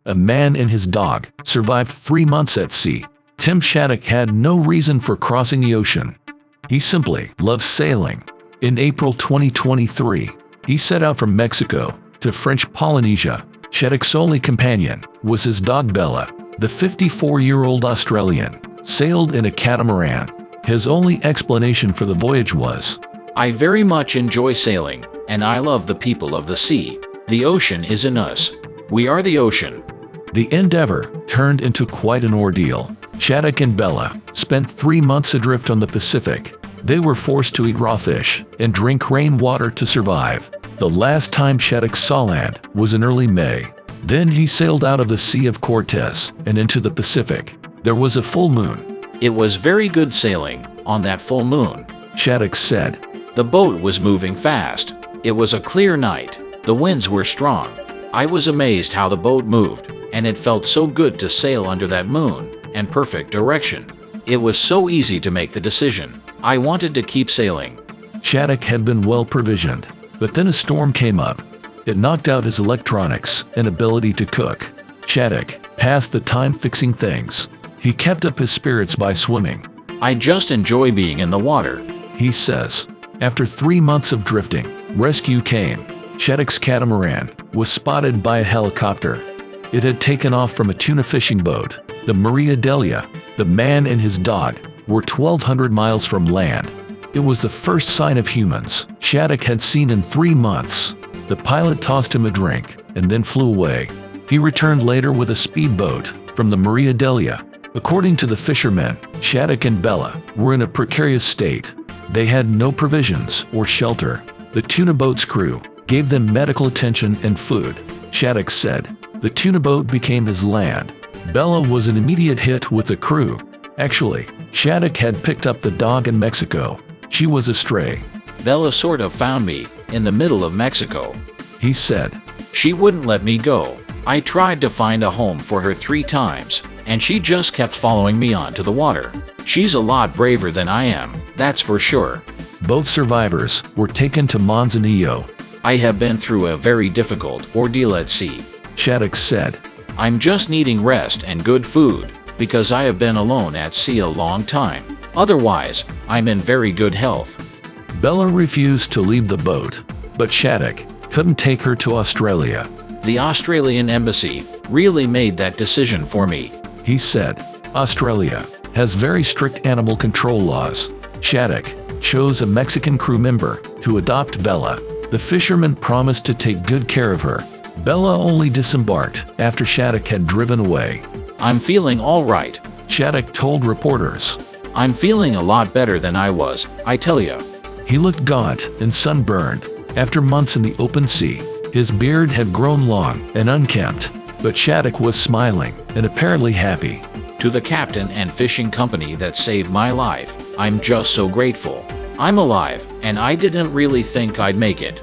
a man and his dog, survived 3 months at sea. Tim Shattuck had no reason for crossing the ocean. He simply loved sailing. In April 2023, he set out from Mexico to French Polynesia. Shattuck's only companion was his dog Bella. The 54-year-old Australian sailed in a catamaran. His only explanation for the voyage was, "I very much enjoy sailing, and I love the people of the sea. The ocean is in us. We are the ocean." The endeavor turned into quite an ordeal. Shattuck and Bella spent 3 months adrift on the Pacific. They were forced to eat raw fish and drink rainwater to survive. The last time Shattuck saw land was in early May. Then he sailed out of the Sea of Cortez and into the Pacific. There was a full moon. "It was very good sailing on that full moon," Shattuck said. "The boat was moving fast. It was a clear night. The winds were strong. I was amazed how the boat moved, and it felt so good to sail under that moon and perfect direction. It was so easy to make the decision. I wanted to keep sailing." Shattuck had been well provisioned, but then a storm came up. It knocked out his electronics and ability to cook. Shattuck passed the time fixing things. He kept up his spirits by swimming. "I just enjoy being in the water," he says. After 3 months of drifting, rescue came. Shattuck's catamaran was spotted by a helicopter. It had taken off from a tuna fishing boat, the Maria Delia. The man and his dog were 1,200 miles from land. It was the first sign of humans Shattuck had seen in 3 months. The pilot tossed him a drink and then flew away. He returned later with a speedboat from the Maria Delia. According to the fishermen, Shattuck and Bella were in a precarious state. They had no provisions or shelter. The tuna boat's crew gave them medical attention and food. Shattuck said, "The tuna boat became his land." Bella was an immediate hit with the crew. Actually, Shattuck had picked up the dog in Mexico. She was a stray. "Bella sort of found me in the middle of Mexico," he said. "She wouldn't let me go. I tried to find a home for her 3 times, and she just kept following me onto the water. She's a lot braver than I am, that's for sure." Both survivors were taken to Manzanillo. "I have been through a very difficult ordeal at sea," Shattuck said. "I'm just needing rest and good food, because I have been alone at sea a long time. Otherwise, I'm in very good health." Bella refused to leave the boat, but Shattuck couldn't take her to Australia. "The Australian embassy really made that decision for me," he said. Australia has very strict animal control laws. Shattuck chose a Mexican crew member to adopt Bella. The fisherman promised to take good care of her. Bella only disembarked after Shattuck had driven away. "I'm feeling all right," Shattuck told reporters. "I'm feeling a lot better than I was, I tell ya." He looked gaunt and sunburned. After months in the open sea, his beard had grown long and unkempt, but Shattuck was smiling and apparently happy. "To the captain and fishing company that saved my life, I'm just so grateful. I'm alive, and I didn't really think I'd make it."